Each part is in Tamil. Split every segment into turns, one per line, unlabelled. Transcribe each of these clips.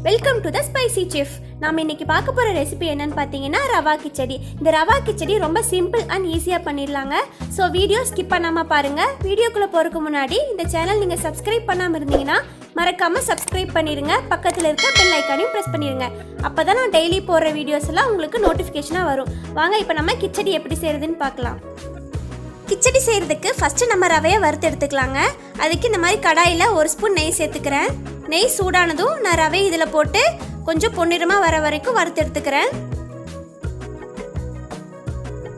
Welcome to the spicy chef. நாம இன்னைக்கு பார்க்க போற ரெசிபி என்னன்னு பார்த்தீங்கன்னா ரவா கிச்சடி. இந்த ரவா கிச்சடி ரொம்ப சிம்பிள் அண்ட் ஈஸியாக பண்ணிடலாங்க. ஸோ வீடியோ ஸ்கிப் பண்ணாமல் பாருங்கள். வீடியோக்குள்ளே போகிறதுக்கு முன்னாடி இந்த சேனல் நீங்கள் சப்ஸ்கிரைப் பண்ணாமல் இருந்தீங்கன்னா மறக்காமல் சப்ஸ்கிரைப் பண்ணிடுங்க. பக்கத்தில் இருக்க பெல் ஐக்கானையும் ப்ரெஸ் பண்ணிடுங்க. அப்போ தான் நான் டெய்லி போடுற வீடியோஸ் எல்லாம் உங்களுக்கு நோட்டிஃபிகேஷனாக வரும். வாங்க இப்போ நம்ம கிச்சடி எப்படி செய்கிறதுன்னு பார்க்கலாம். கிச்சடி செய்கிறதுக்கு ஃபஸ்ட்டு நம்ம ரவையை வறுத்து எடுத்துக்கலாங்க. அதுக்கு இந்த மாதிரி கடாயில் 1 ஸ்பூன் நெய் சேர்த்துக்கிறேன். நெய் சூடானதும் நான் ரவை இதில் போட்டு கொஞ்சம் பொன்னிறமாக வர வரைக்கும் வறுத்து எடுத்துக்கிறேன்.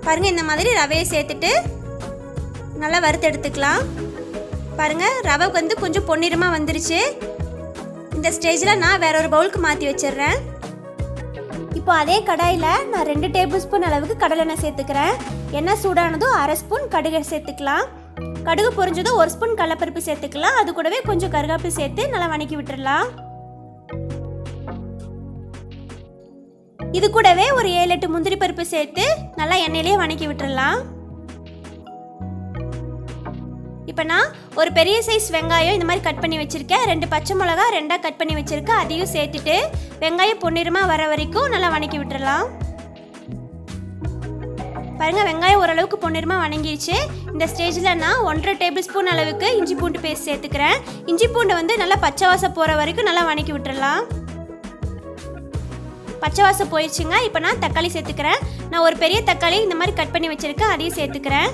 பாருங்கள், இந்த மாதிரி ரவையை சேர்த்துட்டு நல்லா வறுத்து எடுத்துக்கலாம். பாருங்கள், ரவை வந்து கொஞ்சம் பொன்னிறமாக வந்துருச்சு. இந்த ஸ்டேஜில் நான் வேற ஒரு பவுலுக்கு மாற்றி வச்சிடுறேன். இப்போ அதே கடாயில் நான் 2 டேபிள் ஸ்பூன் அளவுக்கு கடலெண்ணெய் சேர்த்துக்கிறேன். எண்ணெய் சூடானதும் 1/2 ஸ்பூன் கடுகு சேர்த்துக்கலாம். கடுகு பொரிஞ்சதும் 1 ஸ்பூன் கடலைப்பருப்பு சேர்த்துக்கலாம். அது கூடவே கொஞ்சம் கருவேப்பிலை சேர்த்து நல்லா வணக்கி விட்டுடலாம். இது கூடவே ஒரு 7-8 முந்திரி பருப்பு சேர்த்து நல்லா எண்ணெயிலே வணக்கி விட்டுடலாம். இப்போ நான் ஒரு பெரிய சைஸ் வெங்காயம் இந்த மாதிரி கட் பண்ணி வச்சுருக்கேன். 2 பச்சை மிளகா 2ஆக கட் பண்ணி வச்சுருக்கேன். அதையும் சேர்த்துட்டு வெங்காயம் பொன்னிறமாக வர வரைக்கும் நல்லா வணக்கி விட்டுடலாம். பாருங்கள், வெங்காயம் ஓரளவுக்கு பொன்னிறமாக வணங்கிடுச்சு. இந்த ஸ்டேஜில் நான் 1.5 டேபிள் ஸ்பூன் அளவுக்கு இஞ்சி பூண்டு பேஸ்ட் சேர்த்துக்கிறேன். இஞ்சி பூண்டு வந்து நல்லா பச்சை வாசம் போகிற வரைக்கும் நல்லா வணக்கி விட்டுடலாம். பச்சை வாசம் போயிடுச்சுங்க. இப்போ நான் தக்காளி சேர்த்துக்கிறேன். நான் ஒரு பெரிய தக்காளி இந்த மாதிரி கட் பண்ணி வச்சுருக்கேன். அதையும் சேர்த்துக்கிறேன்.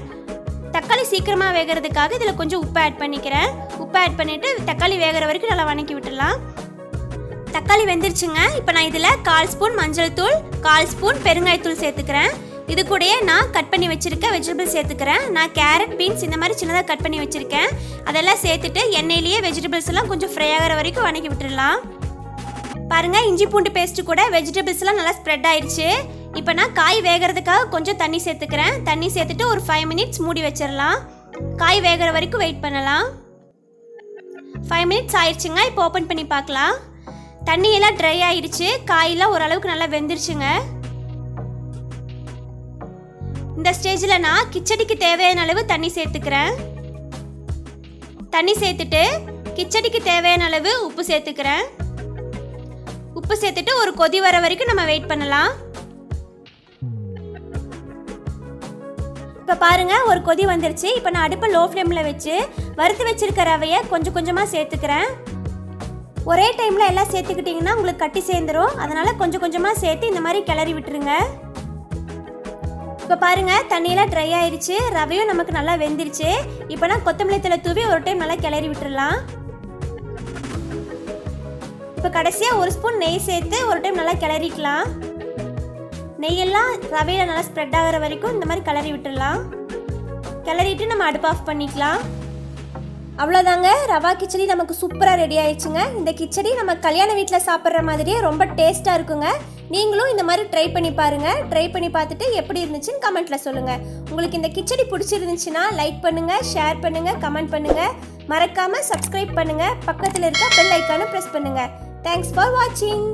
தக்காளி சீக்கிரமாக வேகிறதுக்காக இதில் கொஞ்சம் உப்பு ஆட் பண்ணிக்கிறேன். உப்பு ஆட் பண்ணிவிட்டு தக்காளி வேகிற வரைக்கும் நல்லா வணக்கி விட்டுடலாம். தக்காளி வெந்துருச்சுங்க. இப்போ நான் இதில் 1/4 ஸ்பூன் மஞ்சள் தூள், 1/4 ஸ்பூன் பெருங்காயத்தூள் சேர்த்துக்கிறேன். இது கூடயே நான் கட் பண்ணி வச்சுருக்க வெஜிடபிள்ஸ் சேர்த்துக்கிறேன். நான் கேரட், பீன்ஸ் இந்த மாதிரி சின்னதாக கட் பண்ணி வச்சுருக்கேன். அதெல்லாம் சேர்த்துட்டு எண்ணெயிலேயே வெஜிடபிள்ஸ் எல்லாம் கொஞ்சம் ஃப்ரை ஆகிற வரைக்கும் வணக்கி விட்டுடலாம். பாருங்கள், இஞ்சி பூண்டு பேஸ்ட்டு கூட வெஜிடபிள்ஸ் எல்லாம் நல்லா ஸ்ப்ரெட் ஆயிடுச்சு. இப்போ நான் காய் வேகிறதுக்காக கொஞ்சம் தண்ணி சேர்த்துக்கிறேன். தண்ணி சேர்த்துட்டு ஒரு 5 மினிட்ஸ் மூடி வச்சிடலாம். காய் வேகிற வரைக்கும் வெயிட் பண்ணலாம். 5 மினிட்ஸ் ஆயிடுச்சுங்க. இப்போ ஓப்பன் பண்ணி பார்க்கலாம். தண்ணியெல்லாம் ட்ரை ஆயிடுச்சு. காயெல்லாம் ஓரளவுக்கு நல்லா வெந்துருச்சுங்க. இந்த ஸ்டேஜில் நான் கிச்சடிக்கு தேவையான அளவு தண்ணி சேர்த்துக்கிறேன். தண்ணி சேர்த்துட்டு கிச்சடிக்கு தேவையான அளவு உப்பு சேர்த்துக்கிறேன். உப்பு சேர்த்துட்டு ஒரு கொதி வர வரைக்கும் நம்ம வெயிட் பண்ணலாம். இப்போ பாருங்கள், ஒரு கொதி வந்துருச்சு. இப்போ நான் அடுப்பை லோ ஃப்ளேமில் வச்சு வறுத்து வச்சிருக்க ரவையை கொஞ்சம் கொஞ்சமாக சேர்த்துக்கிறேன். ஒரே டைமில் எல்லாம் சேர்த்துக்கிட்டிங்கன்னா உங்களுக்கு கட்டி சேர்ந்துடும். அதனால் கொஞ்சம் கொஞ்சமாக சேர்த்து இந்த மாதிரி கிளறி விட்டுருங்க. இப்போ பாருங்கள், தண்ணியெல்லாம் ட்ரை ஆயிடுச்சு. ரவையும் நமக்கு நல்லா வெந்துருச்சு. இப்போ நான் கொத்தமல்லி தழை தூவி ஒரு டைம் நல்லா கிளறி விட்டுடலாம். இப்போ கடைசியாக 1 ஸ்பூன் நெய் சேர்த்து ஒரு டைம் நல்லா கிளறிக்கலாம். நெய்யெல்லாம் ரவையில் நல்லா ஸ்ப்ரெட் ஆகிற வரைக்கும் இந்த மாதிரி கிளறி விட்டுடலாம். கிளறிட்டு நம்ம அடுப்பு ஆஃப் பண்ணிக்கலாம். அவ்வளோதாங்க, ரவா கிச்சடி நமக்கு சூப்பராக ரெடி ஆயிடுச்சுங்க. இந்த கிச்சடி நம்ம கல்யாண வீட்டில் சாப்பிட்ற மாதிரியே ரொம்ப டேஸ்ட்டாக இருக்குங்க. நீங்களும் இந்த மாதிரி ட்ரை பண்ணி பாருங்கள். ட்ரை பண்ணி பார்த்துட்டு எப்படி இருந்துச்சுன்னு கமெண்ட்டில் சொல்லுங்கள். உங்களுக்கு இந்த கிச்சடி பிடிச்சிருந்துச்சுன்னா லைக் பண்ணுங்கள், ஷேர் பண்ணுங்கள், கமெண்ட் பண்ணுங்கள். மறக்காமல் சப்ஸ்கிரைப் பண்ணுங்கள். பக்கத்தில் இருக்க பெல் ஐக்கானை ப்ரெஸ் பண்ணுங்கள். தேங்க்ஸ் ஃபார் வாட்சிங்.